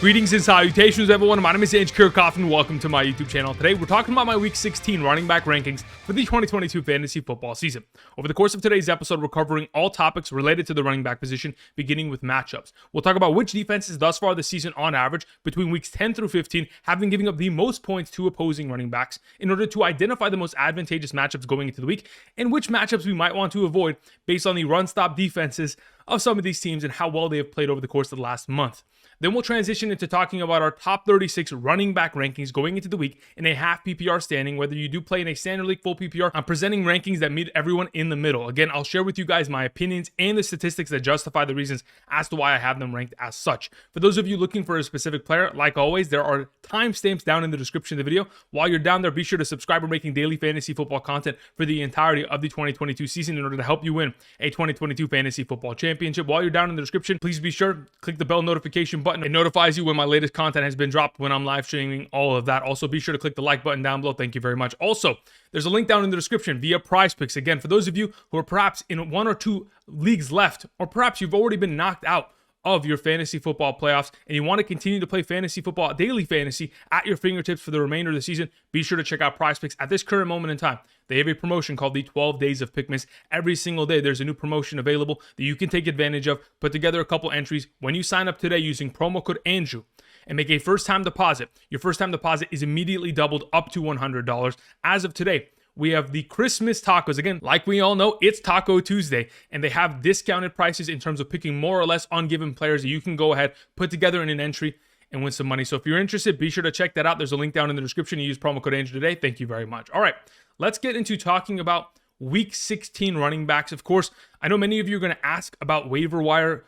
Greetings and salutations, everyone. My name is Andrew Kirchhoff, and welcome to my YouTube channel. Today, we're talking about my Week 16 running back rankings for the 2022 fantasy football season. Over the course of today's episode, we're covering all topics related to the running back position, beginning with matchups. We'll talk about which defenses thus far this season, on average, between weeks 10 through 15, have been giving up the most points to opposing running backs in order to identify the most advantageous matchups going into the week, and which matchups we might want to avoid based on the run-stop defenses of some of these teams and how well they have played over the course of the last month. Then we'll transition into talking about our top 36 running back rankings going into the week in a half PPR standing. Whether you do play in a standard league, full PPR, I'm presenting rankings that meet everyone in the middle. Again, I'll share with you guys my opinions and the statistics that justify the reasons as to why I have them ranked as such. For those of you looking for a specific player, like always, there are timestamps down in the description of the video. While you're down there, be sure to subscribe. We're making daily fantasy football content for the entirety of the 2022 season in order to help you win a 2022 fantasy football championship. While you're down in the description, please be sure to click the bell notification button. It notifies you when my latest content has been dropped, when I'm live streaming, all of that. Also, be sure to click the like button down below. Thank you very much. Also, there's a link down in the description via Prize Picks. Again, for those of you who are perhaps in one or two leagues left, or perhaps you've already been knocked out of your fantasy football playoffs and you want to continue to play fantasy football, daily fantasy, at your fingertips for the remainder of the season, be sure to check out Prize Picks. At this current moment in time, they have a promotion called the 12 Days of Pickmas. Every single day, there's a new promotion available that you can take advantage of. Put together a couple entries. When you sign up today using promo code Andrew and make a first-time deposit, your first-time deposit is immediately doubled up to $100. As of today, we have the Christmas tacos. Again, like we all know, it's Taco Tuesday, and they have discounted prices in terms of picking more or less on given players that you can go ahead, put together in an entry, and win some money. So if you're interested, be sure to check that out. There's a link down in the description. You use promo code Andrew today. Thank you very much. All right, let's get into talking about Week 16 running backs. Of course, I know many of you are going to ask about waiver wire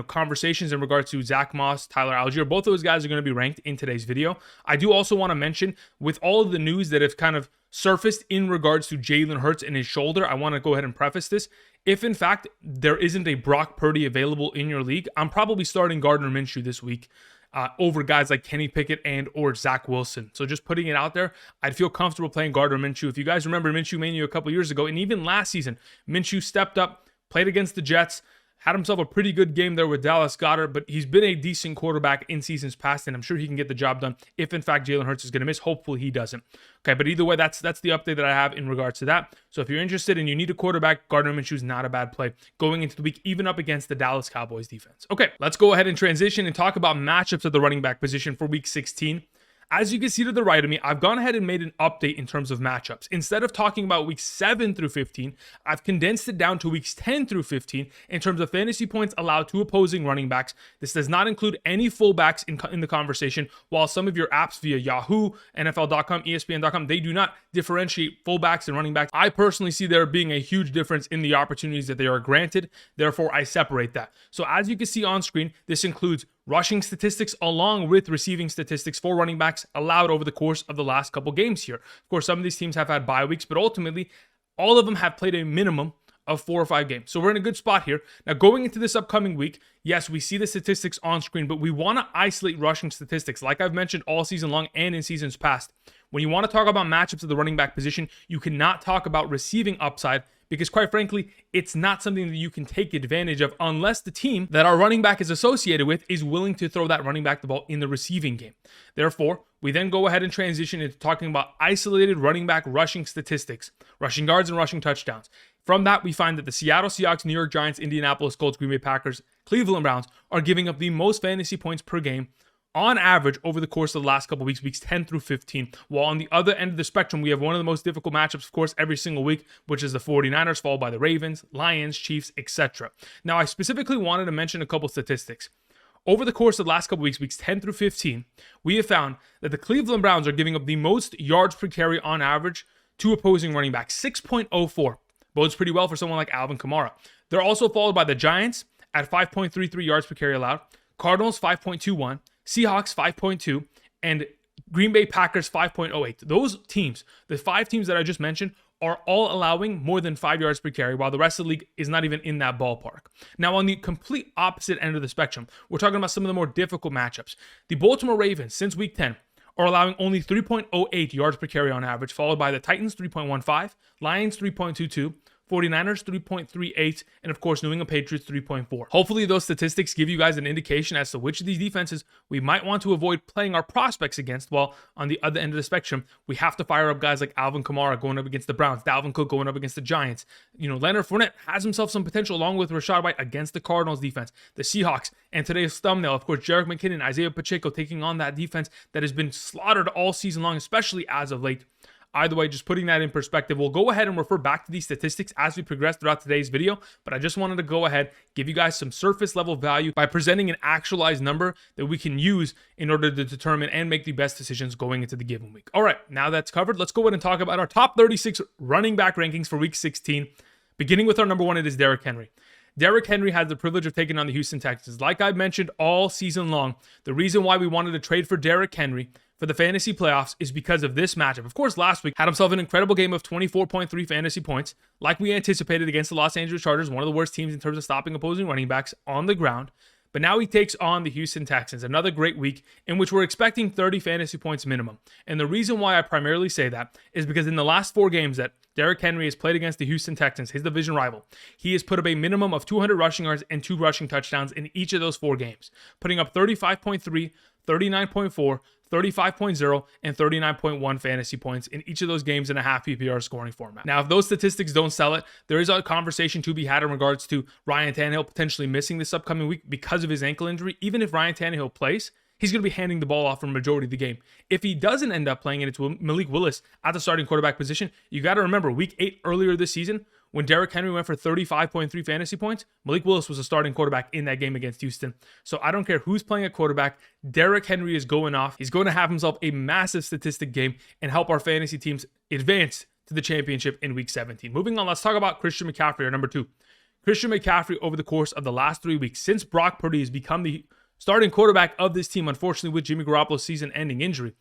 conversations in regards to Zack Moss, Tyler Allgeier. Both of those guys are going to be ranked in today's video. I do also want to mention, with all of the news that have kind of surfaced in regards to Jalen Hurts and his shoulder, I want to go ahead and preface this. If in fact there isn't a Brock Purdy available in your league, I'm probably starting Gardner Minshew this week over guys like Kenny Pickett and or Zach Wilson. So just putting it out there, I'd feel comfortable playing Gardner Minshew. If you guys remember Minshew Mania a couple years ago, and even last season, Minshew stepped up, played against the Jets, had himself a pretty good game there with Dallas Goedert, but he's been a decent quarterback in seasons past, and I'm sure he can get the job done if, in fact, Jalen Hurts is going to miss. Hopefully he doesn't. Okay, but either way, that's the update that I have in regards to that. So if you're interested and you need a quarterback, Gardner Minshew is not a bad play going into the week, even up against the Dallas Cowboys defense. Okay, let's go ahead and transition and talk about matchups at the running back position for Week 16. As you can see to the right of me, I've gone ahead and made an update in terms of matchups. Instead of talking about weeks 7 through 15, I've condensed it down to weeks 10 through 15 in terms of fantasy points allowed to opposing running backs. This does not include any fullbacks in the conversation, while some of your apps via Yahoo, NFL.com, ESPN.com, they do not differentiate fullbacks and running backs. I personally see there being a huge difference in the opportunities that they are granted. Therefore, I separate that. So as you can see on screen, this includes rushing statistics along with receiving statistics for running backs allowed over the course of the last couple games here. Of course, some of these teams have had bye weeks, but ultimately, all of them have played a minimum of 4 or 5 games. So we're in a good spot here. Now, going into this upcoming week, yes, we see the statistics on screen, but we want to isolate rushing statistics. Like I've mentioned all season long and in seasons past, when you want to talk about matchups at the running back position, you cannot talk about receiving upside, because quite frankly, it's not something that you can take advantage of unless the team that our running back is associated with is willing to throw that running back the ball in the receiving game. Therefore, we then go ahead and transition into talking about isolated running back rushing statistics, rushing yards and rushing touchdowns. From that, we find that the Seattle Seahawks, New York Giants, Indianapolis Colts, Green Bay Packers, Cleveland Browns are giving up the most fantasy points per game on average over the course of the last couple weeks, weeks 10 through 15. While on the other end of the spectrum, we have one of the most difficult matchups, of course, every single week, which is the 49ers, followed by the Ravens, Lions, Chiefs, etc. Now, I specifically wanted to mention a couple statistics. Over the course of the last couple weeks, weeks 10 through 15, we have found that the Cleveland Browns are giving up the most yards per carry on average to opposing running backs, 6.04. Bodes pretty well for someone like Alvin Kamara. They're also followed by the Giants at 5.33 yards per carry allowed, Cardinals 5.21, Seahawks 5.2, and Green Bay Packers 5.08. Those teams, the 5 teams that I just mentioned, are all allowing more than 5 yards per carry, while the rest of the league is not even in that ballpark. Now, on the complete opposite end of the spectrum, we're talking about some of the more difficult matchups. The Baltimore Ravens, since week 10, are allowing only 3.08 yards per carry on average, followed by the Titans 3.15, Lions 3.22, 49ers 3.38, and of course New England Patriots 3.4. Hopefully those statistics give you guys an indication as to which of these defenses we might want to avoid playing our prospects against, while on the other end of the spectrum, we have to fire up guys like Alvin Kamara going up against the Browns, Dalvin Cook going up against the Giants. Leonard Fournette has himself some potential along with Rachaad White against the Cardinals defense, the Seahawks, and today's thumbnail, of course, Jerick McKinnon, Isiah Pacheco taking on that defense that has been slaughtered all season long, especially as of late. Either way, just putting that in perspective, we'll go ahead and refer back to these statistics as we progress throughout today's video, but I just wanted to go ahead, give you guys some surface level value by presenting an actualized number that we can use in order to determine and make the best decisions going into the given week. All right, now that's covered, let's go ahead and talk about our top 36 running back rankings for week 16. Beginning with our number one, it is Derrick Henry. Derrick Henry has the privilege of taking on the Houston Texans. Like I mentioned all season long, the reason why we wanted to trade for Derrick Henry for the fantasy playoffs is because of this matchup. Of course, last week had himself an incredible game of 24.3 fantasy points, like we anticipated against the Los Angeles Chargers, one of the worst teams in terms of stopping opposing running backs on the ground. But now he takes on the Houston Texans, another great week in which we're expecting 30 fantasy points minimum. And the reason why I primarily say that is because in the last 4 games that Derrick Henry has played against the Houston Texans, his division rival, he has put up a minimum of 200 rushing yards and 2 rushing touchdowns in each of those 4 games, putting up 35.3, 39.4, 35.0, and 39.1 fantasy points in each of those games in a half PPR scoring format. Now, if those statistics don't sell it, there is a conversation to be had in regards to Ryan Tannehill potentially missing this upcoming week because of his ankle injury. Even if Ryan Tannehill plays, he's going to be handing the ball off for the majority of the game. If he doesn't end up playing and it's Malik Willis at the starting quarterback position, you got to remember week 8 earlier this season, when Derrick Henry went for 35.3 fantasy points, Malik Willis was a starting quarterback in that game against Houston. So I don't care who's playing at quarterback, Derrick Henry is going off. He's going to have himself a massive statistic game and help our fantasy teams advance to the championship in week 17. Moving on, let's talk about Christian McCaffrey, our number 2. Christian McCaffrey, over the course of the last 3 weeks, since Brock Purdy has become the starting quarterback of this team, unfortunately with Jimmy Garoppolo's season-ending injury,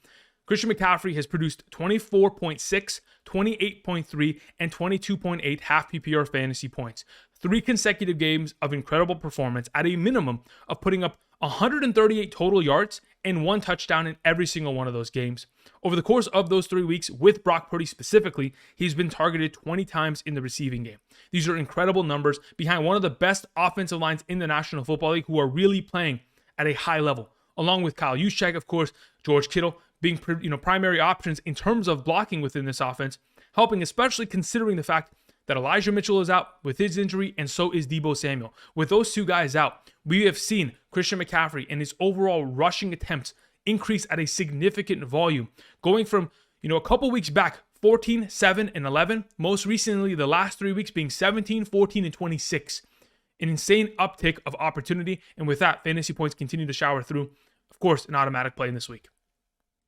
Christian McCaffrey has produced 24.6, 28.3, and 22.8 half PPR fantasy points. 3 consecutive games of incredible performance at a minimum of putting up 138 total yards and 1 touchdown in every single one of those games. Over the course of those 3 weeks, with Brock Purdy specifically, he's been targeted 20 times in the receiving game. These are incredible numbers behind one of the best offensive lines in the National Football League who are really playing at a high level, along with Kyle Juszczyk, of course, George Kittle, being primary options in terms of blocking within this offense, helping especially considering the fact that Elijah Mitchell is out with his injury and so is Deebo Samuel. With those 2 guys out, we have seen Christian McCaffrey and his overall rushing attempts increase at a significant volume, going from a couple weeks back 14, 7, and 11, most recently the last 3 weeks being 17, 14, and 26. An insane uptick of opportunity, and with that, fantasy points continue to shower through. Of course, an automatic play in this week.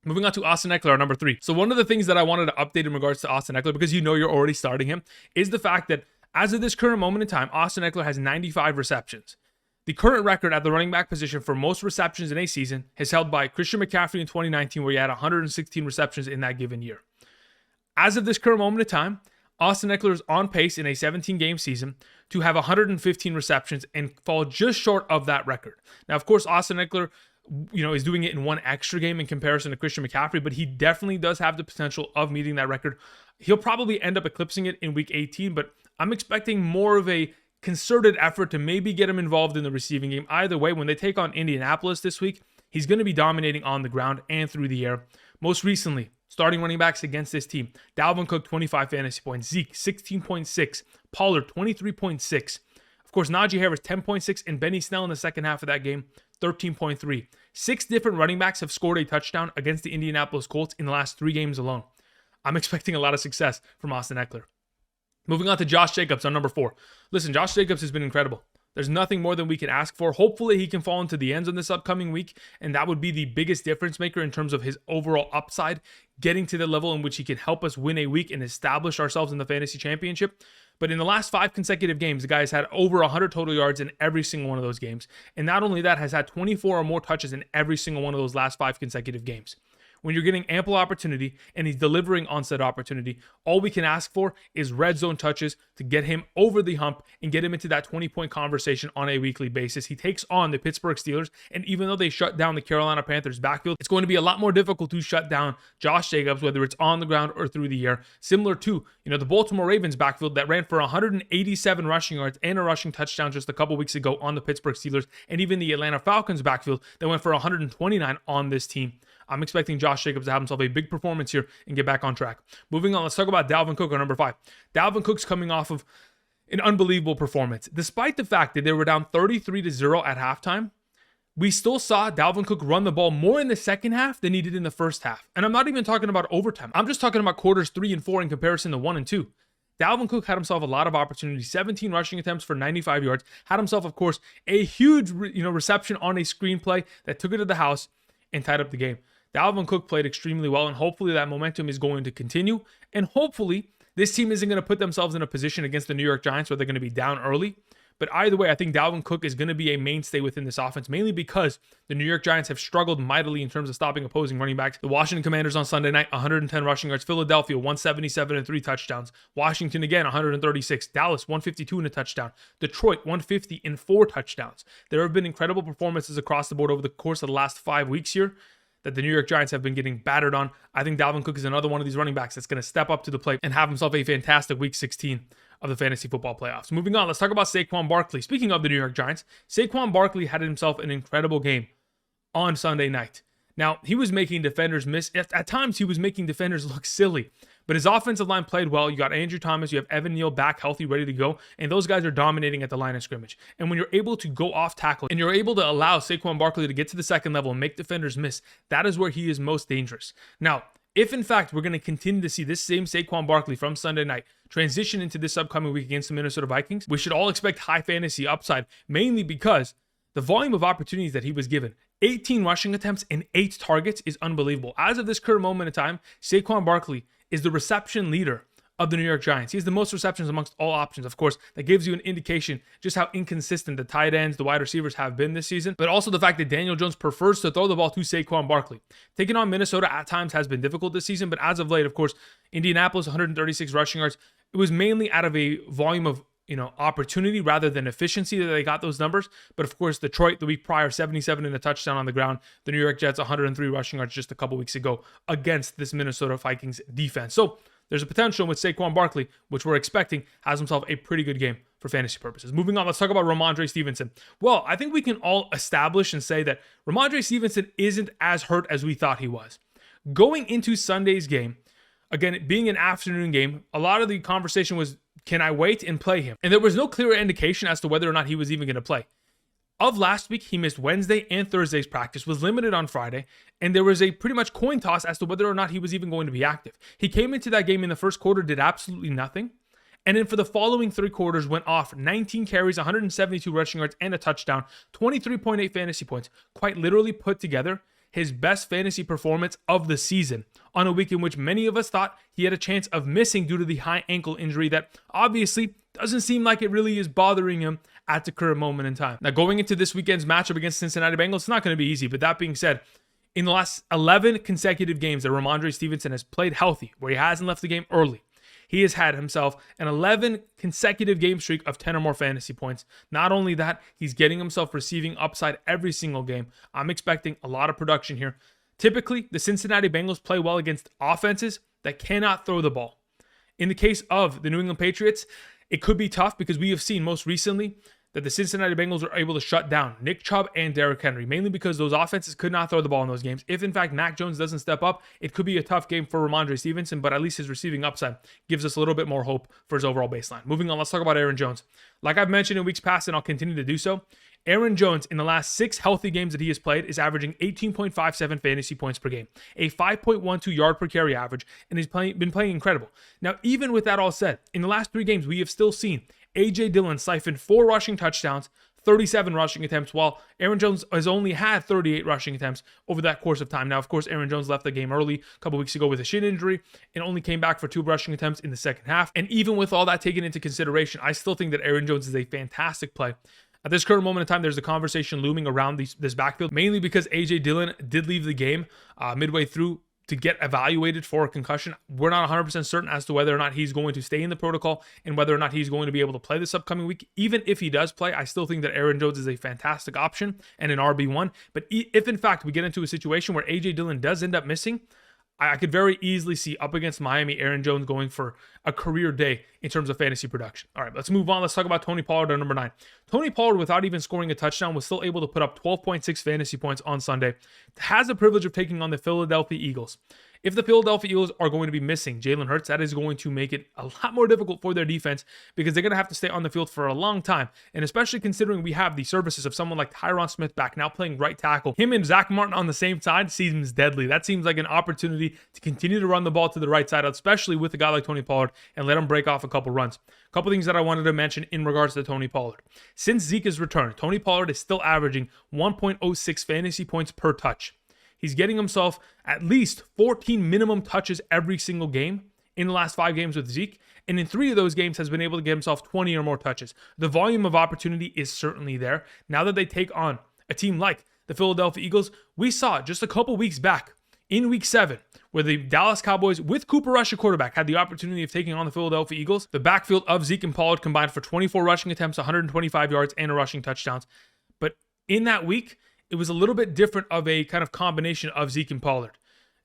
Moving on to Austin Ekeler, our number 3. So one of the things that I wanted to update in regards to Austin Ekeler, because you're already starting him, is the fact that as of this current moment in time, Austin Ekeler has 95 receptions. The current record at the running back position for most receptions in a season is held by Christian McCaffrey in 2019, where he had 116 receptions in that given year. As of this current moment in time, Austin Ekeler is on pace in a 17-game season to have 115 receptions and fall just short of that record. Now, of course, Austin Ekeler is doing it in 1 extra game in comparison to Christian McCaffrey, but he definitely does have the potential of meeting that record. He'll probably end up eclipsing it in week 18, but I'm expecting more of a concerted effort to maybe get him involved in the receiving game. Either way, when they take on Indianapolis this week, he's going to be dominating on the ground and through the air. Most recently, starting running backs against this team, Dalvin Cook, 25 fantasy points, Zeke, 16.6, Pollard, 23.6. Of course, Najee Harris, 10.6, and Benny Snell in the second half of that game, 13.3. 6 different running backs have scored a touchdown against the Indianapolis Colts in the last 3 games alone. I'm expecting a lot of success from Austin Ekeler. Moving on to Josh Jacobs, on number 4. Listen, Josh Jacobs has been incredible. There's nothing more than we can ask for. Hopefully, he can fall into the end zone this upcoming week, and that would be the biggest difference maker in terms of his overall upside, getting to the level in which he can help us win a week and establish ourselves in the fantasy championship. But in the last 5 consecutive games, the guy has had over 100 total yards in every single one of those games. And not only that, has had 24 or more touches in every single one of those last 5 consecutive games. When you're getting ample opportunity and he's delivering on said opportunity, all we can ask for is red zone touches to get him over the hump and get him into that 20-point conversation on a weekly basis. He takes on the Pittsburgh Steelers, and even though they shut down the Carolina Panthers backfield, it's going to be a lot more difficult to shut down Josh Jacobs, whether it's on the ground or through the air, similar to, the Baltimore Ravens backfield that ran for 187 rushing yards and a rushing touchdown just a couple weeks ago on the Pittsburgh Steelers, and even the Atlanta Falcons backfield that went for 129 on this team. I'm expecting Josh Jacobs to have himself a big performance here and get back on track. Moving on, let's talk about Dalvin Cook, our number 5. Dalvin Cook's coming off of an unbelievable performance. Despite the fact that they were down 33-0 at halftime, we still saw Dalvin Cook run the ball more in the second half than he did in the first half. And I'm not even talking about overtime. I'm just talking about quarters 3 and 4 in comparison to 1 and 2. Dalvin Cook had himself a lot of opportunities, 17 rushing attempts for 95 yards, had himself, of course, a huge reception on a screenplay that took it to the house and tied up the game. Dalvin Cook played extremely well, and hopefully that momentum is going to continue, and hopefully this team isn't going to put themselves in a position against the New York Giants where they're going to be down early. But either way, I think Dalvin Cook is going to be a mainstay within this offense, mainly because the New York Giants have struggled mightily in terms of stopping opposing running backs. The Washington Commanders on Sunday night, 110 rushing yards. Philadelphia, 177 and 3 touchdowns. Washington again, 136. Dallas, 152 and a touchdown. Detroit, 150 and 4 touchdowns. There have been incredible performances across the board over the course of the last 5 weeks here that the New York Giants have been getting battered on. I think Dalvin Cook is another one of these running backs that's going to step up to the plate and have himself a fantastic Week 16 of the fantasy football playoffs. Moving on, let's talk about Saquon Barkley. Speaking of the New York Giants, Saquon Barkley had himself an incredible game on Sunday night. Now, he was making defenders miss. At times, he was making defenders look silly. But his offensive line played well. You got Andrew Thomas, you have Evan Neal back healthy, ready to go. And those guys are dominating at the line of scrimmage. And when you're able to go off tackle and you're able to allow Saquon Barkley to get to the second level and make defenders miss, that is where he is most dangerous. Now, if in fact we're going to continue to see this same Saquon Barkley from Sunday night transition into this upcoming week against the Minnesota Vikings, we should all expect high fantasy upside, mainly because the volume of opportunities that he was given, 18 rushing attempts and 8 targets, is unbelievable. As of this current moment in time, Saquon Barkley is the reception leader of the New York Giants. He has the most receptions amongst all options. Of course, that gives you an indication just how inconsistent the tight ends, the wide receivers have been this season, but also the fact that Daniel Jones prefers to throw the ball to Saquon Barkley. Taking on Minnesota at times has been difficult this season, but as of late, of course, Indianapolis, 136 rushing yards. It was mainly out of a volume of opportunity rather than efficiency that they got those numbers. But of course, Detroit the week prior, 77 and a touchdown on the ground. The New York Jets, 103 rushing yards just a couple weeks ago against this Minnesota Vikings defense. So there's a potential with Saquon Barkley, which we're expecting has himself a pretty good game for fantasy purposes. Moving on, let's talk about Rhamondre Stevenson. Well, I think we can all establish and say that Rhamondre Stevenson isn't as hurt as we thought he was. Going into Sunday's game, again, it being an afternoon game, a lot of the conversation was, can I wait and play him? And there was no clear indication as to whether or not he was even going to play. Of last week, he missed Wednesday and Thursday's practice, was limited on Friday, and there was a pretty much coin toss as to whether or not he was even going to be active. He came into that game in the first quarter, did absolutely nothing, and then for the following 3 quarters went off 19 carries, 172 rushing yards, and a touchdown, 23.8 fantasy points. Quite literally put together his best fantasy performance of the season on a week in which many of us thought he had a chance of missing due to the high ankle injury that obviously doesn't seem like it really is bothering him at the current moment in time. Now, going into this weekend's matchup against Cincinnati Bengals, it's not going to be easy, but that being said, in the last 11 consecutive games that Rhamondre Stevenson has played healthy, where he hasn't left the game early, he has had himself an 11 consecutive game streak of 10 or more fantasy points. Not only that, he's getting himself receiving upside every single game. I'm expecting a lot of production here. Typically, the Cincinnati Bengals play well against offenses that cannot throw the ball. In the case of the New England Patriots, it could be tough because we have seen most recently that the Cincinnati Bengals were able to shut down Nick Chubb and Derrick Henry, mainly because those offenses could not throw the ball in those games. If, in fact, Mac Jones doesn't step up, it could be a tough game for Rhamondre Stevenson, but at least his receiving upside gives us a little bit more hope for his overall baseline. Moving on, let's talk about Aaron Jones. Like I've mentioned in weeks past, and I'll continue to do so, Aaron Jones, in the last 6 healthy games that he has played, is averaging 18.57 fantasy points per game, a 5.12 yard per carry average, and he's been playing incredible. Now, even with that all said, in the last 3 games, we have still seen A.J. Dillon siphon 4 rushing touchdowns, 37 rushing attempts, while Aaron Jones has only had 38 rushing attempts over that course of time. Now, of course, Aaron Jones left the game early a couple weeks ago with a shin injury and only came back for 2 rushing attempts in the second half. And even with all that taken into consideration, I still think that Aaron Jones is a fantastic play. At this current moment in time, there's a conversation looming around this backfield, mainly because A.J. Dillon did leave the game midway through to get evaluated for a concussion. We're not 100% certain as to whether or not he's going to stay in the protocol and whether or not he's going to be able to play this upcoming week. Even if he does play, I still think that Aaron Jones is a fantastic option and an RB1. But if in fact we get into a situation where A.J. Dillon does end up missing, I could very easily see up against Miami, Aaron Jones going for a career day in terms of fantasy production. All right, let's move on. Let's talk about Tony Pollard at number 9. Tony Pollard, without even scoring a touchdown, was still able to put up 12.6 fantasy points on Sunday. Has the privilege of taking on the Philadelphia Eagles. If the Philadelphia Eagles are going to be missing Jalen Hurts, that is going to make it a lot more difficult for their defense because they're going to have to stay on the field for a long time. And especially considering we have the services of someone like Tyron Smith back now playing right tackle. Him and Zach Martin on the same side seems deadly. That seems like an opportunity to continue to run the ball to the right side, especially with a guy like Tony Pollard, and let him break off a couple runs. A couple things that I wanted to mention in regards to Tony Pollard. Since Zeke has returned, Tony Pollard is still averaging 1.06 fantasy points per touch. He's getting himself at least 14 minimum touches every single game in the last 5 games with Zeke. And in 3 of those games has been able to get himself 20 or more touches. The volume of opportunity is certainly there. Now that they take on a team like the Philadelphia Eagles, we saw just a couple weeks back in week 7, where the Dallas Cowboys with Cooper Rush at quarterback had the opportunity of taking on the Philadelphia Eagles. The backfield of Zeke and Pollard combined for 24 rushing attempts, 125 yards, and a rushing touchdowns. But in that week, it was a little bit different of a kind of combination of Zeke and Pollard.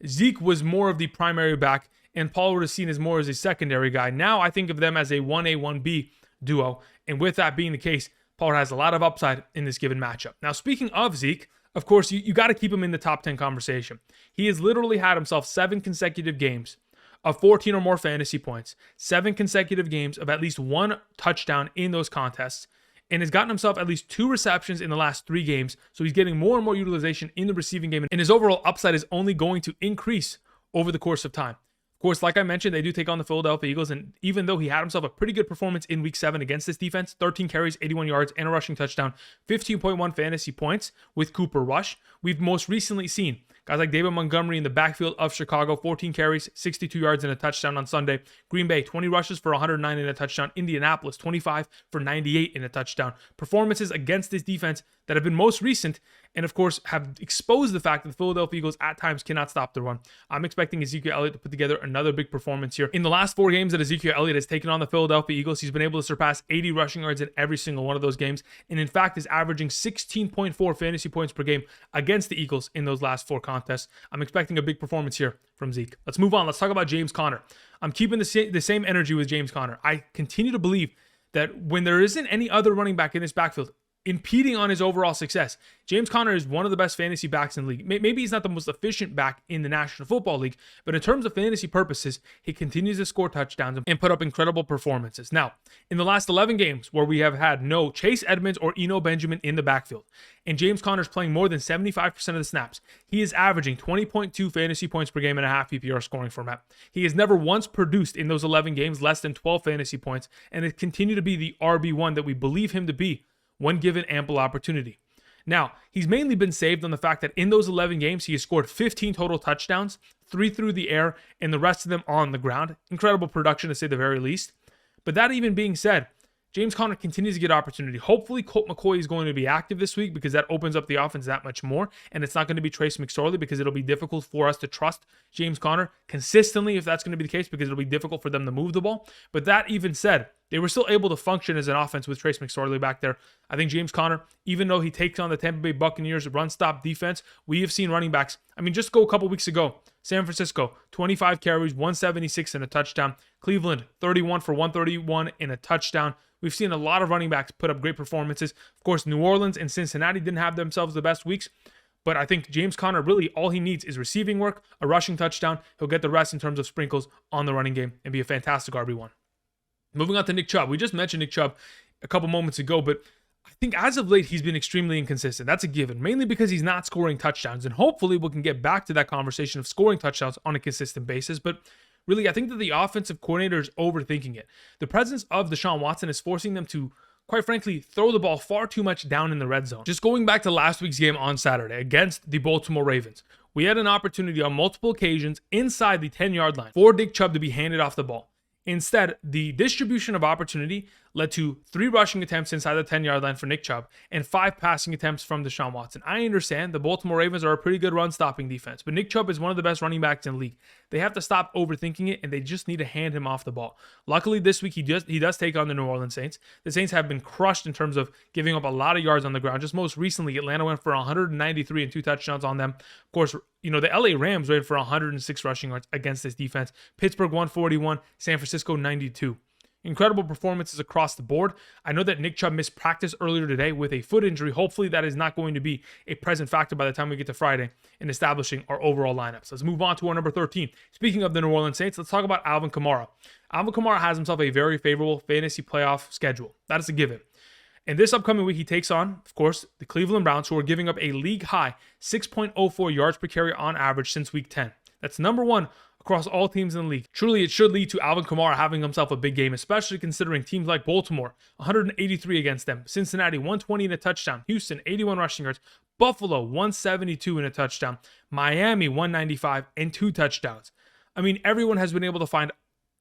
Zeke was more of the primary back, and Pollard is seen as more as a secondary guy. Now I think of them as a 1A, 1B duo. And with that being the case, Pollard has a lot of upside in this given matchup. Now, speaking of Zeke, of course, you got to keep him in the top 10 conversation. He has literally had himself 7 consecutive games of 14 or more fantasy points, 7 consecutive games of at least 1 touchdown in those contests, and has gotten himself at least 2 receptions in the last 3 games. So he's getting more and more utilization in the receiving game, and his overall upside is only going to increase over the course of time. Of course, like I mentioned, they do take on the Philadelphia Eagles, and even though he had himself a pretty good performance in week 7 against this defense, 13 carries, 81 yards, and a rushing touchdown, 15.1 fantasy points with Cooper Rush, we've most recently seen guys like David Montgomery in the backfield of Chicago, 14 carries, 62 yards, and a touchdown on Sunday. Green Bay, 20 rushes for 109 and a touchdown. Indianapolis, 25 for 98 and a touchdown. Performances against this defense that have been most recent, and of course have exposed the fact that the Philadelphia Eagles at times cannot stop the run. I'm expecting Ezekiel Elliott to put together another big performance here. In the last 4 games that Ezekiel Elliott has taken on the Philadelphia Eagles, he's been able to surpass 80 rushing yards in every single one of those games, and in fact is averaging 16.4 fantasy points per game against the Eagles in those last 4 contests. I'm expecting a big performance here from Zeke. Let's move on. Let's talk about James Conner. I'm keeping the same energy with James Conner. I continue to believe that when there isn't any other running back in this backfield impeding on his overall success, James Conner is one of the best fantasy backs in the league. Maybe he's not the most efficient back in the National Football League, but in terms of fantasy purposes, he continues to score touchdowns and put up incredible performances. Now, in the last 11 games where we have had no Chase Edmonds or Eno Benjamin in the backfield, and James Conner's playing more than 75% of the snaps, he is averaging 20.2 fantasy points per game and a half PPR scoring format. He has never once produced in those 11 games less than 12 fantasy points, and has continued to be the RB1 that we believe him to be when given ample opportunity. Now, he's mainly been saved on the fact that in those 11 games, he has scored 15 total touchdowns, 3 through the air, and the rest of them on the ground. Incredible production, to say the very least. But that even being said, James Conner continues to get opportunity. Hopefully, Colt McCoy is going to be active this week because that opens up the offense that much more. And it's not going to be Trace McSorley because it'll be difficult for us to trust James Conner consistently if that's going to be the case, because it'll be difficult for them to move the ball. But that even said, they were still able to function as an offense with Trace McSorley back there. I think James Conner, even though he takes on the Tampa Bay Buccaneers run-stop defense, we have seen running backs. I mean, just go a couple weeks ago. San Francisco, 25 carries, 176 and a touchdown. Cleveland, 31 for 131 and a touchdown. We've seen a lot of running backs put up great performances. Of course, New Orleans and Cincinnati didn't have themselves the best weeks, but I think James Conner, really all he needs is receiving work, a rushing touchdown. He'll get the rest in terms of sprinkles on the running game and be a fantastic RB1. Moving on to Nick Chubb. We just mentioned Nick Chubb a couple moments ago, but I think as of late, he's been extremely inconsistent. That's a given, mainly because he's not scoring touchdowns, and hopefully we can get back to that conversation of scoring touchdowns on a consistent basis, but really, I think that the offensive coordinator is overthinking it. The presence of Deshaun Watson is forcing them to, quite frankly, throw the ball far too much down in the red zone. Just going back to last week's game on Saturday against the Baltimore Ravens, we had an opportunity on multiple occasions inside the 10-yard line for Nick Chubb to be handed off the ball. Instead, the distribution of opportunity led to 3 rushing attempts inside the 10-yard line for Nick Chubb and 5 passing attempts from Deshaun Watson. I understand the Baltimore Ravens are a pretty good run-stopping defense, but Nick Chubb is one of the best running backs in the league. They have to stop overthinking it, and they just need to hand him off the ball. Luckily, this week he does take on the New Orleans Saints. The Saints have been crushed in terms of giving up a lot of yards on the ground. Just most recently, Atlanta went for 193 and 2 touchdowns on them. Of course, the LA Rams ran for 106 rushing yards against this defense. Pittsburgh 141, San Francisco 92. Incredible performances across the board. I know that Nick Chubb missed practice earlier today with a foot injury. Hopefully that is not going to be a present factor by the time we get to Friday in establishing our overall lineups. Let's move on to our number 13. Speaking of the New Orleans Saints, let's talk about Alvin Kamara. Alvin Kamara has himself a very favorable fantasy playoff schedule. That is a given. And this upcoming week, he takes on, of course, the Cleveland Browns, who are giving up a league-high 6.04 yards per carry on average since week 10. That's number 1 across all teams in the league. Truly, it should lead to Alvin Kamara having himself a big game, especially considering teams like Baltimore, 183 against them, Cincinnati, 120 and a touchdown, Houston, 81 rushing yards, Buffalo, 172 and a touchdown, Miami, 195 and 2 touchdowns. I mean, everyone has been able to find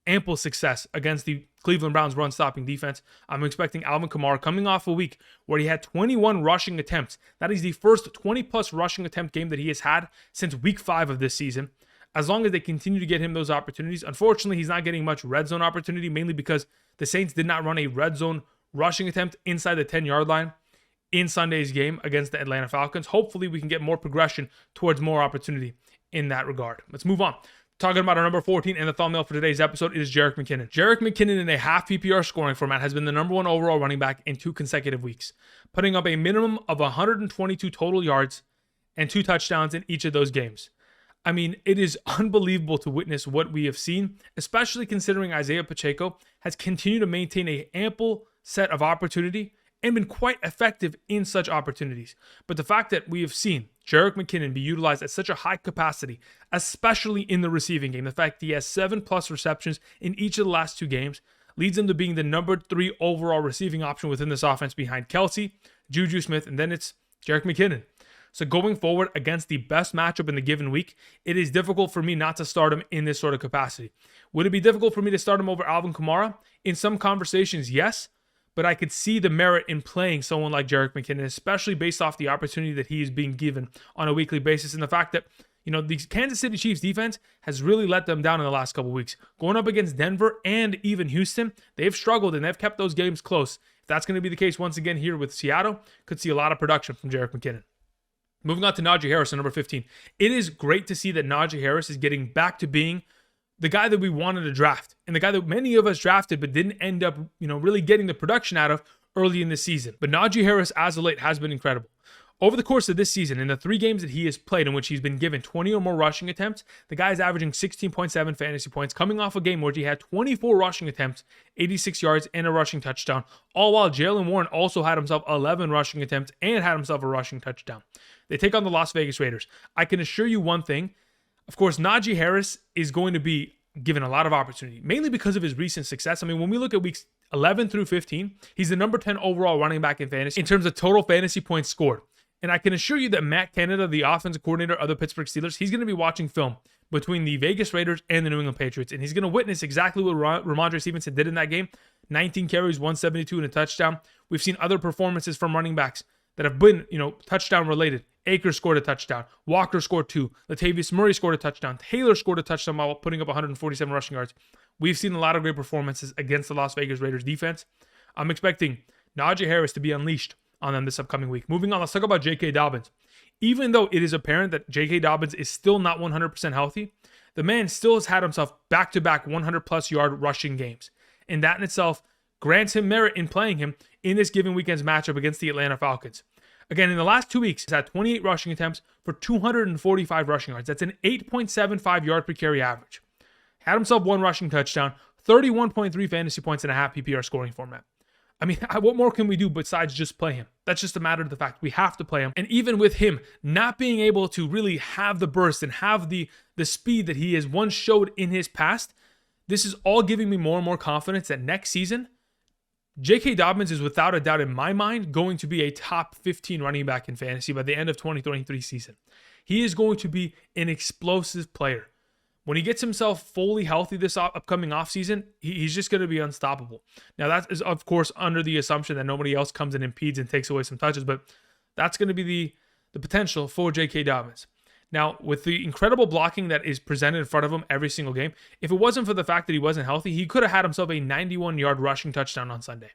ample success against the Cleveland Browns run-stopping defense. I'm expecting Alvin Kamara coming off a week where he had 21 rushing attempts. That is the first 20-plus rushing attempt game that he has had since week 5 of this season. As long as they continue to get him those opportunities. Unfortunately, he's not getting much red zone opportunity, mainly because the Saints did not run a red zone rushing attempt inside the 10-yard line in Sunday's game against the Atlanta Falcons. Hopefully, we can get more progression towards more opportunity in that regard. Let's move on. Talking about our number 14 and the thumbnail for today's episode is Jerick McKinnon. Jerick McKinnon in a half PPR scoring format has been the number 1 overall running back in 2 consecutive weeks, putting up a minimum of 122 total yards and 2 touchdowns in each of those games. I mean, it is unbelievable to witness what we have seen, especially considering Isiah Pacheco has continued to maintain an ample set of opportunity and been quite effective in such opportunities. But the fact that we have seen Jerick McKinnon be utilized at such a high capacity, especially in the receiving game, the fact he has 7+ receptions in each of the last 2 games, leads him to being the number 3 overall receiving option within this offense behind Kelsey, Juju Smith, and then it's Jerick McKinnon. So going forward against the best matchup in the given week, it is difficult for me not to start him in this sort of capacity. Would it be difficult for me to start him over Alvin Kamara? In some conversations, yes, but I could see the merit in playing someone like Jerick McKinnon, especially based off the opportunity that he is being given on a weekly basis and the fact that, the Kansas City Chiefs defense has really let them down in the last couple weeks. Going up against Denver and even Houston, they've struggled and they've kept those games close. If that's going to be the case once again here with Seattle, could see a lot of production from Jerick McKinnon. Moving on to Najee Harris at number 15. It is great to see that Najee Harris is getting back to being the guy that we wanted to draft and the guy that many of us drafted but didn't end up, really getting the production out of early in the season. But Najee Harris, as of late, has been incredible. Over the course of this season, in the 3 games that he has played in which he's been given 20 or more rushing attempts, the guy is averaging 16.7 fantasy points, coming off a game where he had 24 rushing attempts, 86 yards, and a rushing touchdown, all while Jaylen Warren also had himself 11 rushing attempts and had himself a rushing touchdown. They take on the Las Vegas Raiders. I can assure you one thing. Of course, Najee Harris is going to be given a lot of opportunity, mainly because of his recent success. I mean, when we look at weeks 11 through 15, he's the number 10 overall running back in fantasy in terms of total fantasy points scored. And I can assure you that Matt Canada, the offensive coordinator of the Pittsburgh Steelers, he's going to be watching film between the Vegas Raiders and the New England Patriots. And he's going to witness exactly what Rhamondre Stevenson did in that game. 19 carries, 172 and a touchdown. We've seen other performances from running backs that have been, touchdown related. Akers scored a touchdown. Walker scored 2. Latavius Murray scored a touchdown. Taylor scored a touchdown while putting up 147 rushing yards. We've seen a lot of great performances against the Las Vegas Raiders defense. I'm expecting Najee Harris to be unleashed on them this upcoming week. Moving on, let's talk about J.K. Dobbins. Even though it is apparent that J.K. Dobbins is still not 100% healthy, the man still has had himself back-to-back 100-plus yard rushing games. And that in itself grants him merit in playing him in this given weekend's matchup against the Atlanta Falcons. Again, in the last 2 weeks, he's had 28 rushing attempts for 245 rushing yards. That's an 8.75 yard per carry average. Had himself 1 rushing touchdown, 31.3 fantasy points in a half PPR scoring format. I mean, what more can we do besides just play him? That's just a matter of the fact we have to play him. And even with him not being able to really have the burst and have the speed that he has once showed in his past, this is all giving me more and more confidence that next season, J.K. Dobbins is without a doubt in my mind going to be a top 15 running back in fantasy by the end of 2023 season. He is going to be an explosive player. When he gets himself fully healthy this upcoming offseason, he's just going to be unstoppable. Now, that is, of course, under the assumption that nobody else comes and impedes and takes away some touches, but that's going to be the potential for J.K. Dobbins. Now, with the incredible blocking that is presented in front of him every single game, if it wasn't for the fact that he wasn't healthy, he could have had himself a 91-yard rushing touchdown on Sunday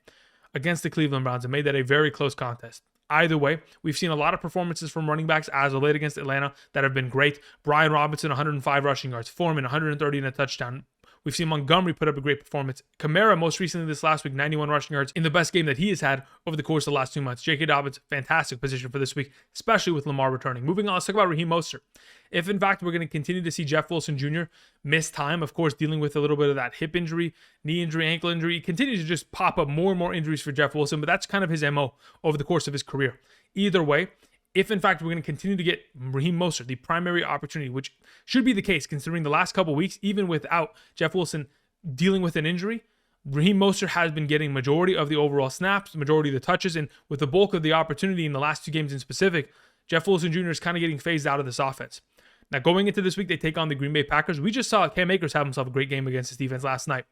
against the Cleveland Browns and made that a very close contest. Either way, we've seen a lot of performances from running backs as of late against Atlanta that have been great. Brian Robinson, 105 rushing yards. Foreman, 130 and a touchdown. We've seen Montgomery put up a great performance. Kamara, most recently this last week, 91 rushing yards in the best game that he has had over the course of the last 2 months. J.K. Dobbins, fantastic position for this week, especially with Lamar returning. Moving on, let's talk about Raheem Mostert. If, in fact, we're going to continue to see Jeff Wilson Jr. miss time, of course, dealing with a little bit of that hip injury, knee injury, ankle injury, he continues to just pop up more and more injuries for Jeff Wilson, but that's kind of his MO over the course of his career. Either way, if in fact we're going to continue to get Raheem Mostert the primary opportunity, which should be the case considering the last couple of weeks, even without Jeff Wilson dealing with an injury, Raheem Mostert has been getting majority of the overall snaps, majority of the touches, and with the bulk of the opportunity in the last 2 games in specific, Jeff Wilson Jr. is kind of getting phased out of this offense. Now, going into this week, they take on the Green Bay Packers. We just saw Cam Akers have himself a great game against this defense last night.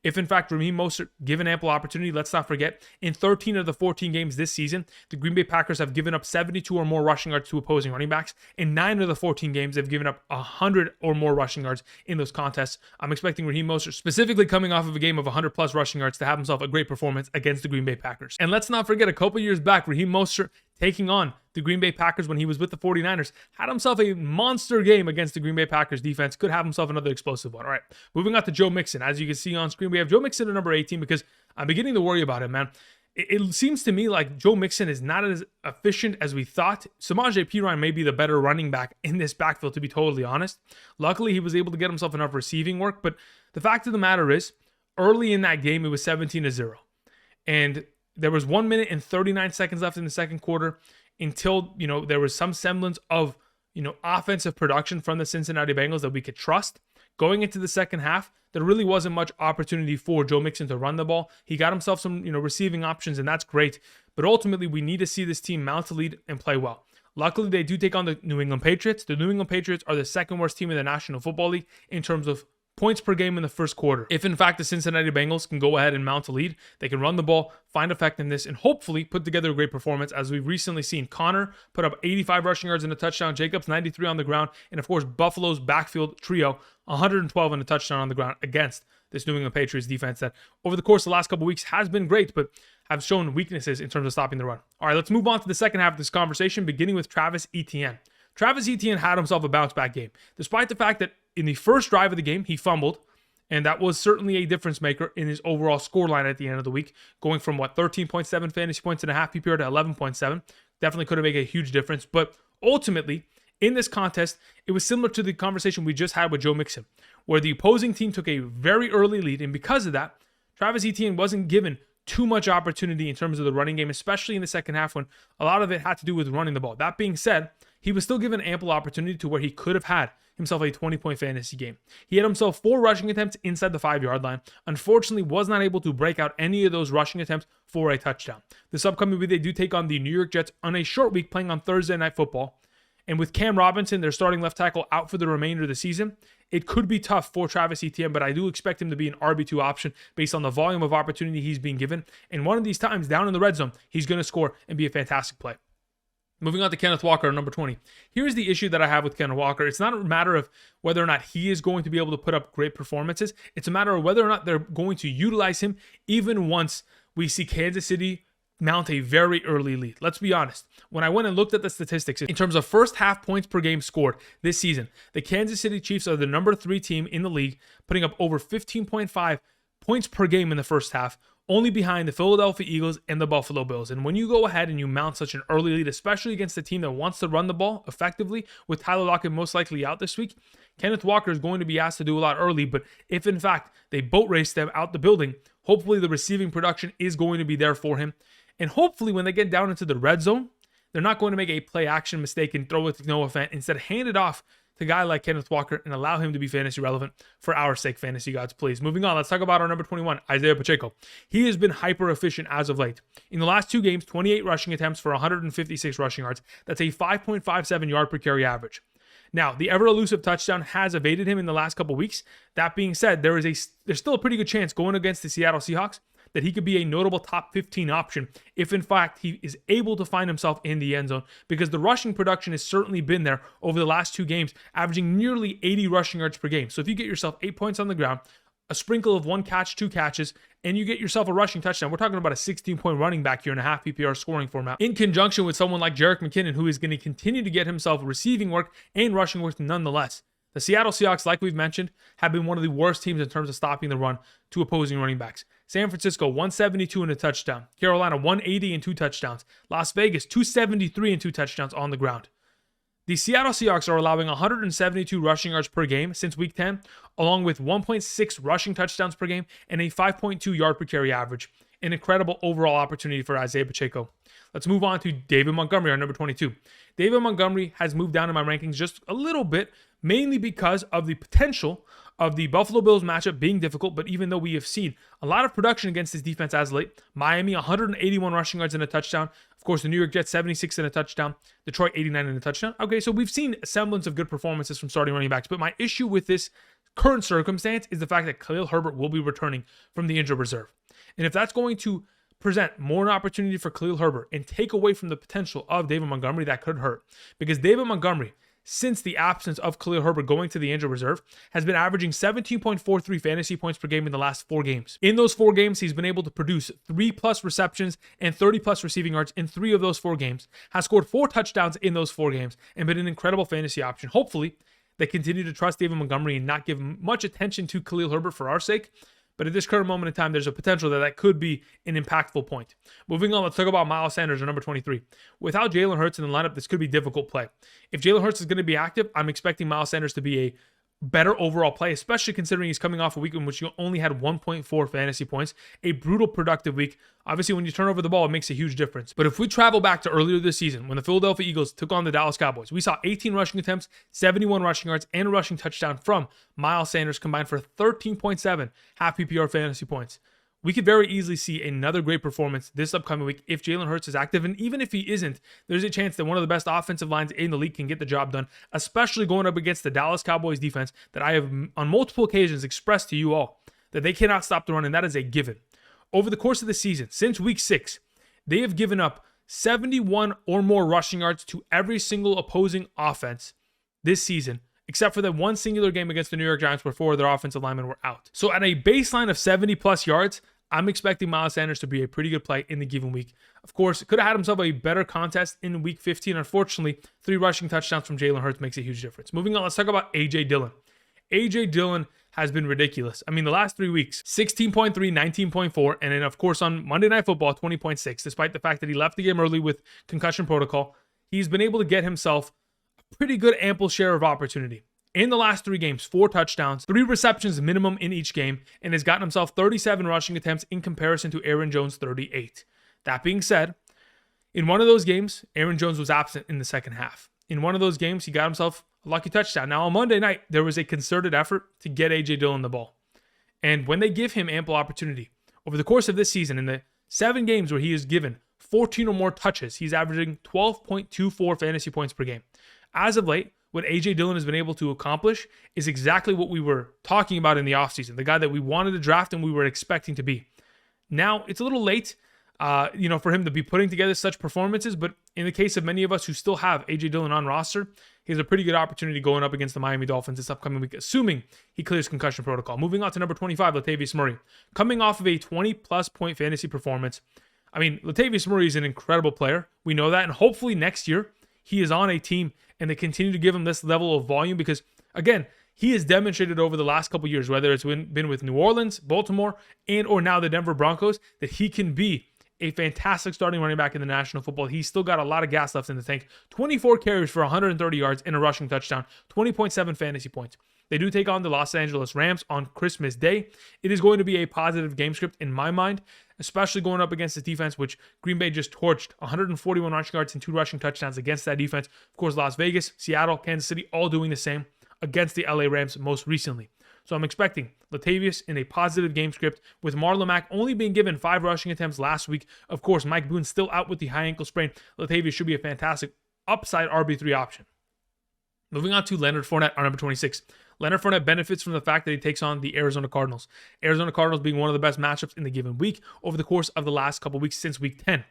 If, in fact, Raheem Mostert given ample opportunity, let's not forget, in 13 of the 14 games this season, the Green Bay Packers have given up 72 or more rushing yards to opposing running backs. In 9 of the 14 games, they've given up 100 or more rushing yards in those contests. I'm expecting Raheem Mostert, specifically coming off of a game of 100-plus rushing yards, to have himself a great performance against the Green Bay Packers. And let's not forget, a couple years back, Raheem Mostert taking on the Green Bay Packers when he was with the 49ers, had himself a monster game against the Green Bay Packers defense, could have himself another explosive one. All right, moving on to Joe Mixon. As you can see on screen, we have Joe Mixon at number 18 because I'm beginning to worry about him, man. It seems to me like Joe Mixon is not as efficient as we thought. Samaje Perine may be the better running back in this backfield, to be totally honest. Luckily, he was able to get himself enough receiving work, but the fact of the matter is, early in that game, it was 17-0. And there was 1 minute and 39 seconds left in the second quarter until, there was some semblance of, offensive production from the Cincinnati Bengals that we could trust. Going into the second half, there really wasn't much opportunity for Joe Mixon to run the ball. He got himself some, receiving options, and that's great. But ultimately, we need to see this team mount a lead and play well. Luckily, they do take on the New England Patriots. The New England Patriots are the second worst team in the National Football League in terms of points per game in the first quarter. If, in fact, the Cincinnati Bengals can go ahead and mount a lead, they can run the ball, find effectiveness, and hopefully put together a great performance, as we've recently seen. Connor put up 85 rushing yards and a touchdown, Jacobs 93 on the ground, and of course, Buffalo's backfield trio 112 and a touchdown on the ground against this New England Patriots defense that over the course of the last couple of weeks has been great, but have shown weaknesses in terms of stopping the run. All right, let's move on to the second half of this conversation, beginning with Travis Etienne. Travis Etienne had himself a bounce-back game, despite the fact that in the first drive of the game, he fumbled, and that was certainly a difference maker in his overall scoreline at the end of the week, going from 13.7 fantasy points and a half PPR to 11.7. Definitely could have made a huge difference. But ultimately, in this contest, it was similar to the conversation we just had with Joe Mixon, where the opposing team took a very early lead, and because of that, Travis Etienne wasn't given too much opportunity in terms of the running game, especially in the second half when a lot of it had to do with running the ball. That being said, he was still given ample opportunity to where he could have had himself a 20-point fantasy game. He had himself 4 rushing attempts inside the 5-yard line. Unfortunately, was not able to break out any of those rushing attempts for a touchdown. This upcoming week, they do take on the New York Jets on a short week, playing on Thursday Night Football. And with Cam Robinson, their starting left tackle, out for the remainder of the season, it could be tough for Travis Etienne, but I do expect him to be an RB2 option based on the volume of opportunity he's being given. And one of these times, down in the red zone, he's going to score and be a fantastic play. Moving on to Kenneth Walker, number 20. Here's the issue that I have with Kenneth Walker. It's not a matter of whether or not he is going to be able to put up great performances. It's a matter of whether or not they're going to utilize him even once we see Kansas City mount a very early lead. Let's be honest. When I went and looked at the statistics, in terms of first half points per game scored this season, the Kansas City Chiefs are the number 3 team in the league, putting up over 15.5 points per game in the first half, only behind the Philadelphia Eagles and the Buffalo Bills. And when you go ahead and you mount such an early lead, especially against a team that wants to run the ball effectively, with Tyler Lockett most likely out this week, Kenneth Walker is going to be asked to do a lot early. But if in fact they boat race them out the building, hopefully the receiving production is going to be there for him. And hopefully when they get down into the red zone, they're not going to make a play action mistake and throw it to Noah Fant. Instead, hand it off to a guy like Kenneth Walker and allow him to be fantasy relevant for our sake, fantasy gods, please. Moving on, let's talk about our number 21, Isiah Pacheco. He has been hyper efficient as of late. In the last 2 games, 28 rushing attempts for 156 rushing yards. That's a 5.57 yard per carry average. Now, the ever-elusive touchdown has evaded him in the last couple weeks. That being said, there's still a pretty good chance going against the Seattle Seahawks that he could be a notable top 15 option if, in fact, he is able to find himself in the end zone, because the rushing production has certainly been there over the last 2 games, averaging nearly 80 rushing yards per game. So if you get yourself 8 points on the ground, a sprinkle of 1 catch, 2 catches, and you get yourself a rushing touchdown, we're talking about a 16-point running back here in a half PPR scoring format, in conjunction with someone like Jerick McKinnon, who is going to continue to get himself receiving work and rushing work nonetheless. The Seattle Seahawks, like we've mentioned, have been one of the worst teams in terms of stopping the run to opposing running backs. San Francisco, 172 and a touchdown. Carolina, 180 and 2 touchdowns. Las Vegas, 273 and 2 touchdowns on the ground. The Seattle Seahawks are allowing 172 rushing yards per game since Week 10, along with 1.6 rushing touchdowns per game and a 5.2 yard per carry average. An incredible overall opportunity for Isiah Pacheco. Let's move on to David Montgomery, our number 22. David Montgomery has moved down in my rankings just a little bit, mainly because of the potential of the Buffalo Bills matchup being difficult. But even though we have seen a lot of production against this defense as late, Miami 181 rushing yards and a touchdown. Of course, the New York Jets 76 and a touchdown. Detroit 89 and a touchdown. Okay, so we've seen a semblance of good performances from starting running backs. But my issue with this current circumstance is the fact that Khalil Herbert will be returning from the injured reserve. And if that's going to present more an opportunity for Khalil Herbert and take away from the potential of David Montgomery, that could hurt. Because David Montgomery, since the absence of Khalil Herbert going to the injured reserve, has been averaging 17.43 fantasy points per game in the last 4 games. In those 4 games, he's been able to produce 3+ receptions and 30+ receiving yards in 3 of those 4 games, has scored 4 touchdowns in those 4 games, and been an incredible fantasy option. Hopefully, they continue to trust David Montgomery and not give much attention to Khalil Herbert for our sake. But at this current moment in time, there's a potential that could be an impactful point. Moving on, let's talk about Miles Sanders, our number 23. Without Jalen Hurts in the lineup, this could be a difficult play. If Jalen Hurts is going to be active, I'm expecting Miles Sanders to be a better overall play, especially considering he's coming off a week in which you only had 1.4 fantasy points, a brutal productive week. Obviously, when you turn over the ball, it makes a huge difference. But if we travel back to earlier this season, when the Philadelphia Eagles took on the Dallas Cowboys, we saw 18 rushing attempts, 71 rushing yards, and a rushing touchdown from Miles Sanders combined for 13.7 half PPR fantasy points. We could very easily see another great performance this upcoming week if Jalen Hurts is active. And even if he isn't, there's a chance that one of the best offensive lines in the league can get the job done, especially going up against the Dallas Cowboys defense that I have on multiple occasions expressed to you all that they cannot stop the run, and that is a given. Over the course of the season, since week 6, they have given up 71 or more rushing yards to every single opposing offense this season, except for that one singular game against the New York Giants where 4 of their offensive linemen were out. So at a baseline of 70+ yards, I'm expecting Miles Sanders to be a pretty good play in the given week. Of course, could have had himself a better contest in week 15. Unfortunately, 3 rushing touchdowns from Jalen Hurts makes a huge difference. Moving on, let's talk about A.J. Dillon. A.J. Dillon has been ridiculous. I mean, the last 3 weeks, 16.3, 19.4, and then, of course, on Monday Night Football, 20.6. Despite the fact that he left the game early with concussion protocol, he's been able to get himself a pretty good ample share of opportunity. In the last 3 games, 4 touchdowns, 3 receptions minimum in each game, and has gotten himself 37 rushing attempts in comparison to Aaron Jones' 38. That being said, in one of those games, Aaron Jones was absent in the second half. In one of those games, he got himself a lucky touchdown. Now, on Monday night, there was a concerted effort to get A.J. Dillon the ball. And when they give him ample opportunity, over the course of this season, in the 7 games where he is given 14 or more touches, he's averaging 12.24 fantasy points per game. As of late, what A.J. Dillon has been able to accomplish is exactly what we were talking about in the offseason, the guy that we wanted to draft and we were expecting to be. Now, it's a little late, for him to be putting together such performances, but in the case of many of us who still have A.J. Dillon on roster, he has a pretty good opportunity going up against the Miami Dolphins this upcoming week, assuming he clears concussion protocol. Moving on to number 25, Latavius Murray. Coming off of a 20+ point fantasy performance. I mean, Latavius Murray is an incredible player. We know that, and hopefully next year, he is on a team and they continue to give him this level of volume because, again, he has demonstrated over the last couple years, whether it's been with New Orleans, Baltimore, and or now the Denver Broncos, that he can be a fantastic starting running back in the National Football. He's still got a lot of gas left in the tank. 24 carries for 130 yards and a rushing touchdown, 20.7 fantasy points. They do take on the Los Angeles Rams on Christmas Day. It is going to be a positive game script in my mind, especially going up against this defense, which Green Bay just torched. 141 rushing yards and 2 rushing touchdowns against that defense. Of course, Las Vegas, Seattle, Kansas City, all doing the same against the LA Rams most recently. So I'm expecting Latavius in a positive game script, with Marlon Mack only being given 5 rushing attempts last week. Of course, Mike Boone still out with the high ankle sprain. Latavius should be a fantastic upside RB3 option. Moving on to Leonard Fournette, our number 26. Leonard Fournette benefits from the fact that he takes on the Arizona Cardinals. Arizona Cardinals being one of the best matchups in the given week over the course of the last couple weeks since week 10.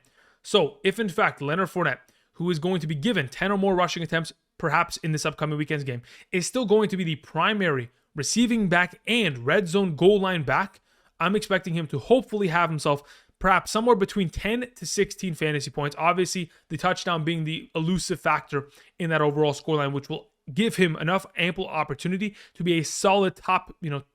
So if in fact Leonard Fournette, who is going to be given 10 or more rushing attempts perhaps in this upcoming weekend's game, is still going to be the primary receiving back and red zone goal line back, I'm expecting him to hopefully have himself perhaps somewhere between 10 to 16 fantasy points. Obviously, the touchdown being the elusive factor in that overall scoreline, which will give him enough ample opportunity to be a solid top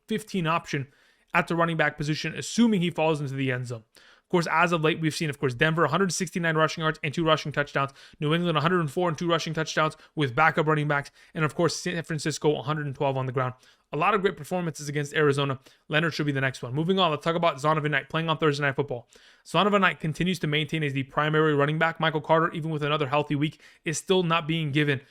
15 option at the running back position, assuming he falls into the end zone. Of course, as of late, we've seen, of course, Denver 169 rushing yards and 2 rushing touchdowns. New England 104 and 2 rushing touchdowns with backup running backs. And of course, San Francisco 112 on the ground. A lot of great performances against Arizona. Leonard should be the next one. Moving on, let's talk about Zonovan Knight playing on Thursday Night Football. Zonovan Knight continues to maintain as the primary running back. Michael Carter, even with another healthy week, is still not being given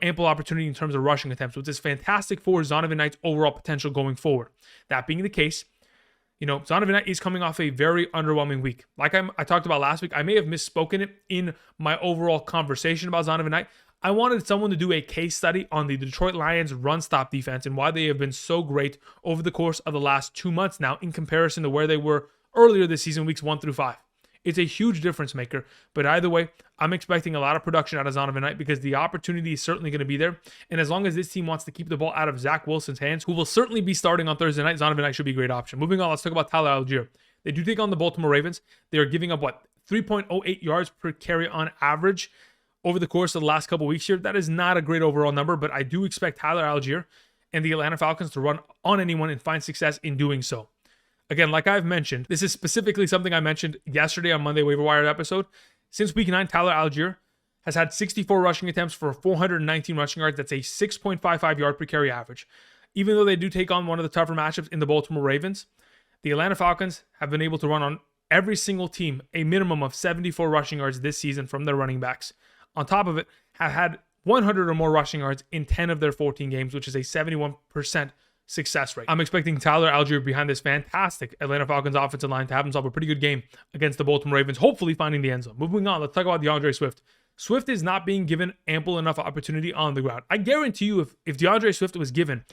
ample opportunity in terms of rushing attempts, which is fantastic for Zonovan Knight's overall potential going forward. That being the case, Zonovan Knight is coming off a very underwhelming week. Like I talked about last week, I may have misspoken it in my overall conversation about Zonovan Knight. I wanted someone to do a case study on the Detroit Lions run-stop defense and why they have been so great over the course of the last 2 months now in comparison to where they were earlier this season, weeks 1 through 5. It's a huge difference maker, but either way, I'm expecting a lot of production out of Zonovan Knight because the opportunity is certainly going to be there. And as long as this team wants to keep the ball out of Zach Wilson's hands, who will certainly be starting on Thursday night, Zonovan Knight should be a great option. Moving on, let's talk about Tyler Allgeier. They do take on the Baltimore Ravens. They are giving up, 3.08 yards per carry on average over the course of the last couple weeks here. That is not a great overall number, but I do expect Tyler Allgeier and the Atlanta Falcons to run on anyone and find success in doing so. Again, like I've mentioned, this is specifically something I mentioned yesterday on Monday Waiver Wire episode. Since week 9, Tyler Allgeier has had 64 rushing attempts for 419 rushing yards. That's a 6.55 yard per carry average. Even though they do take on one of the tougher matchups in the Baltimore Ravens, the Atlanta Falcons have been able to run on every single team a minimum of 74 rushing yards this season from their running backs. On top of it, have had 100 or more rushing yards in 10 of their 14 games, which is a 71% success rate. I'm expecting Tyler Allgeier behind this fantastic Atlanta Falcons offensive line to have himself a pretty good game against the Baltimore Ravens, hopefully finding the end zone. Moving on, let's talk about DeAndre Swift. Swift is not being given ample enough opportunity on the ground. I guarantee you if DeAndre Swift was given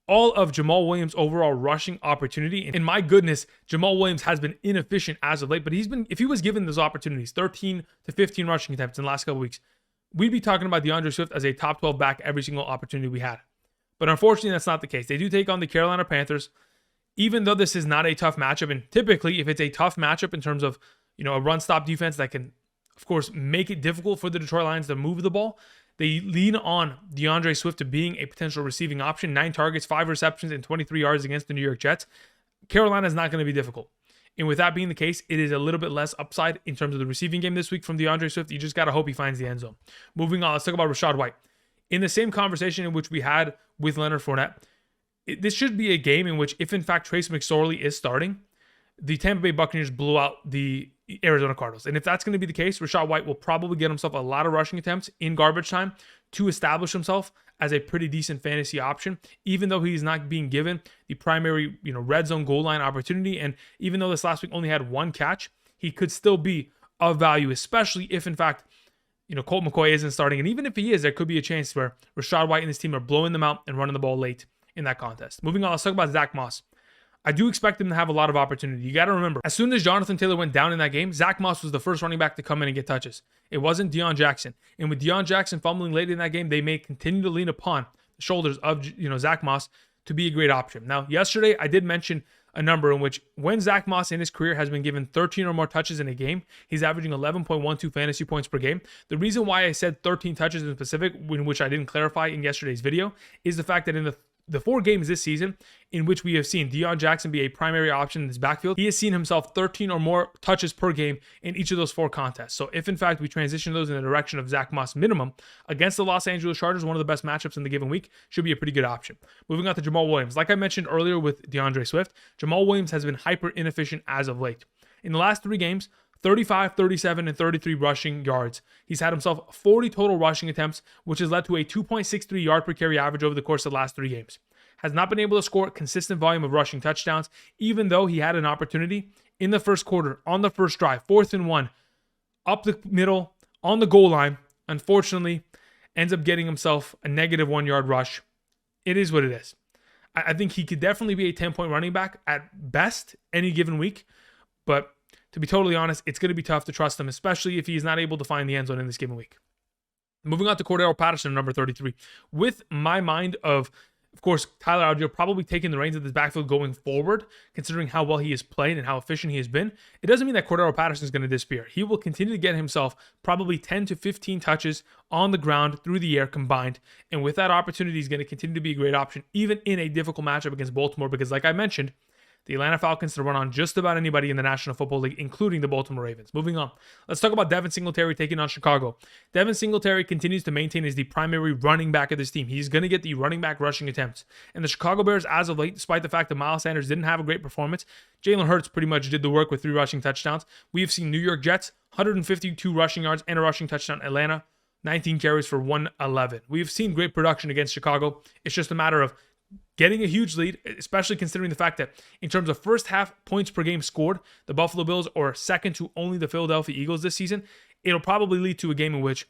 all of Jamaal Williams' overall rushing opportunity, and my goodness, Jamaal Williams has been inefficient as of late, but if he was given those opportunities, 13 to 15 rushing attempts in the last couple weeks, we'd be talking about DeAndre Swift as a top 12 back every single opportunity we had. But unfortunately, that's not the case. They do take on the Carolina Panthers, even though this is not a tough matchup. And typically, if it's a tough matchup in terms of, a run-stop defense that can, of course, make it difficult for the Detroit Lions to move the ball, they lean on DeAndre Swift to being a potential receiving option. 9 targets, 5 receptions, and 23 yards against the New York Jets. Carolina is not going to be difficult. And with that being the case, it is a little bit less upside in terms of the receiving game this week from DeAndre Swift. You just got to hope he finds the end zone. Moving on, let's talk about Rachaad White. In the same conversation in which we had with Leonard Fournette, this should be a game in which, if in fact Trace McSorley is starting, the Tampa Bay Buccaneers blew out the Arizona Cardinals. And if that's going to be the case, Rachaad White will probably get himself a lot of rushing attempts in garbage time to establish himself as a pretty decent fantasy option, even though he's not being given the primary, red zone goal line opportunity. And even though this last week only had 1 catch, he could still be of value, especially if in fact Colt McCoy isn't starting. And even if he is, there could be a chance where Rachaad White and his team are blowing them out and running the ball late in that contest. Moving on, let's talk about Zack Moss. I do expect him to have a lot of opportunity. You got to remember, as soon as Jonathan Taylor went down in that game, Zack Moss was the first running back to come in and get touches. It wasn't Deion Jackson. And with Deion Jackson fumbling late in that game, they may continue to lean upon the shoulders of Zack Moss to be a great option. Now, yesterday, I did mention a number in which when Zack Moss in his career has been given 13 or more touches in a game, he's averaging 11.12 fantasy points per game. The reason why I said 13 touches in specific, in which I didn't clarify in yesterday's video, is the fact that in the 4 games this season in which we have seen Deion Jackson be a primary option in his backfield, he has seen himself 13 or more touches per game in each of those 4 contests. So if in fact we transition those in the direction of Zack Moss minimum against the Los Angeles Chargers, one of the best matchups in the given week, should be a pretty good option. Moving on to Jamaal Williams. Like I mentioned earlier with DeAndre Swift, Jamaal Williams has been hyper inefficient as of late. In the last 3 games, 35, 37, and 33 rushing yards. He's had himself 40 total rushing attempts, which has led to a 2.63 yard per carry average over the course of the last 3 games. Has not been able to score a consistent volume of rushing touchdowns, even though he had an opportunity in the first quarter, on the first drive, 4th and 1, up the middle, on the goal line. Unfortunately, ends up getting himself a negative 1 yard rush. It is what it is. I think he could definitely be a 10-point running back at best any given week. But to be totally honest, it's going to be tough to trust him, especially if he's not able to find the end zone in this given week. Moving on to Cordarrelle Patterson, number 33. With my mind of course, Tyler Allgeier probably taking the reins of this backfield going forward, considering how well he is playing and how efficient he has been. It doesn't mean that Cordarrelle Patterson is going to disappear. He will continue to get himself probably 10 to 15 touches on the ground through the air combined. And with that opportunity, he's going to continue to be a great option, even in a difficult matchup against Baltimore, because like I mentioned, the Atlanta Falcons to run on just about anybody in the National Football League, including the Baltimore Ravens. Moving on. Let's talk about Devin Singletary taking on Chicago. Devin Singletary continues to maintain as the primary running back of this team. He's going to get the running back rushing attempts. And the Chicago Bears, as of late, despite the fact that Miles Sanders didn't have a great performance, Jalen Hurts pretty much did the work with 3 rushing touchdowns. We have seen New York Jets, 152 rushing yards and a rushing touchdown. Atlanta, 19 carries for 111. We've seen great production against Chicago. It's just a matter of getting a huge lead, especially considering the fact that in terms of first half points per game scored, the Buffalo Bills are second to only the Philadelphia Eagles this season. It'll probably lead to a game in which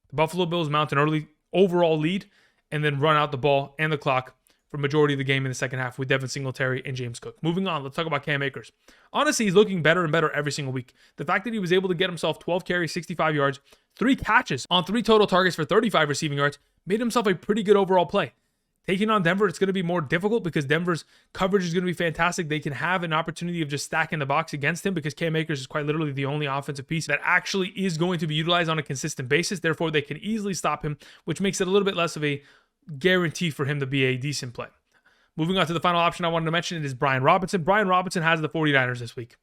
the Buffalo Bills mount an early overall lead and then run out the ball and the clock for majority of the game in the second half with Devin Singletary and James Cook. Moving on, let's talk about Cam Akers. Honestly, he's looking better and better every single week. The fact that he was able to get himself 12 carries, 65 yards, 3 catches on 3 total targets for 35 receiving yards made himself a pretty good overall play. Taking on Denver, it's going to be more difficult because Denver's coverage is going to be fantastic. They can have an opportunity of just stacking the box against him because Cam Akers is quite literally the only offensive piece that actually is going to be utilized on a consistent basis. Therefore, they can easily stop him, which makes it a little bit less of a guarantee for him to be a decent play. Moving on to the final option I wanted to mention, it is Brian Robinson. Brian Robinson has the 49ers this week.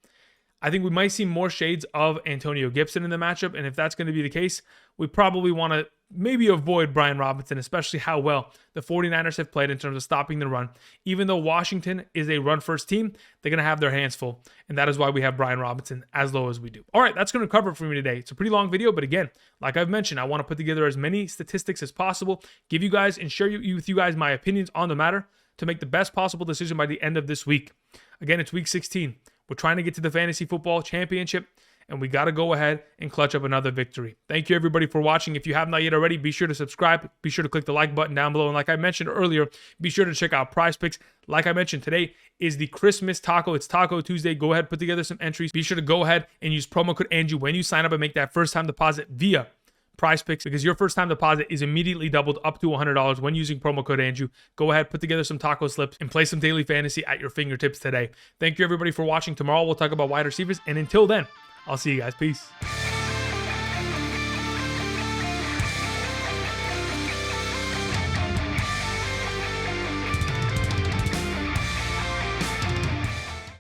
I think we might see more shades of Antonio Gibson in the matchup, and if that's going to be the case, we probably want to maybe avoid Brian Robinson, especially how well the 49ers have played in terms of stopping the run. Even though Washington is a run-first team, they're going to have their hands full, and that is why we have Brian Robinson as low as we do. All right, that's going to cover it for me today. It's a pretty long video, but again, like I've mentioned, I want to put together as many statistics as possible, give you guys and share with you guys my opinions on the matter to make the best possible decision by the end of this week. Again, it's week 16. We're trying to get to the Fantasy Football Championship, and we got to go ahead and clutch up another victory. Thank you, everybody, for watching. If you have not yet already, be sure to subscribe. Be sure to click the like button down below. And like I mentioned earlier, be sure to check out Prize Picks. Like I mentioned, today is the Christmas taco. It's Taco Tuesday. Go ahead, put together some entries. Be sure to go ahead and use promo code Andrew when you sign up and make that first-time deposit via Prize Picks, because your first-time deposit is immediately doubled up to $100 when using promo code Andrew. Go ahead, put together some taco slips, and play some daily fantasy at your fingertips today. Thank you, everybody, for watching. Tomorrow, we'll talk about wide receivers, and until then, I'll see you guys. Peace.